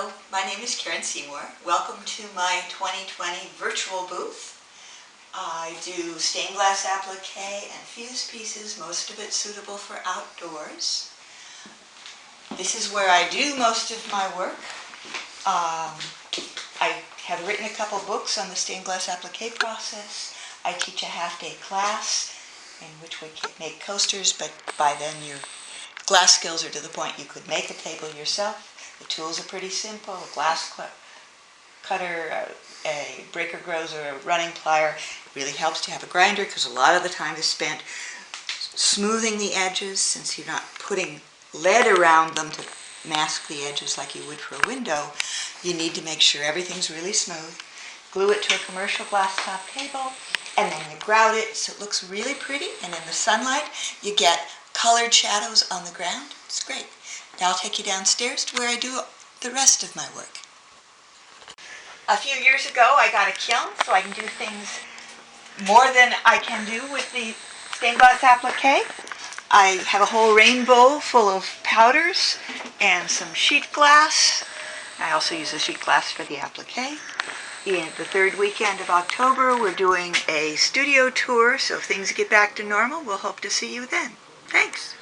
Hello, my name is Karen Seymour. Welcome to my 2020 virtual booth. I do stained glass applique and fuse pieces, most of it suitable for outdoors. This is where I do most of my work. I have written a couple books on the stained glass applique process. I teach a half-day class in which we make coasters, but by then your glass skills are to the point you could make a table yourself. The tools are pretty simple: a glass cutter, a breaker grows, or a running plier. It really helps to have a grinder because a lot of the time is spent smoothing the edges, since you're not putting lead around them to mask the edges like you would for a window. You need to make sure everything's really smooth. Glue it to a commercial glass top table, and then you grout it so it looks really pretty, and in the sunlight you get colored shadows on the ground. It's great. Now I'll take you downstairs to where I do the rest of my work. A few years ago I got a kiln so I can do things more than I can do with the stained glass applique. I have a whole rainbow full of powders and some sheet glass. I also use the sheet glass for the applique. In the third weekend of October, we're doing a studio tour, so if things get back to normal, we'll hope to see you then. Thanks.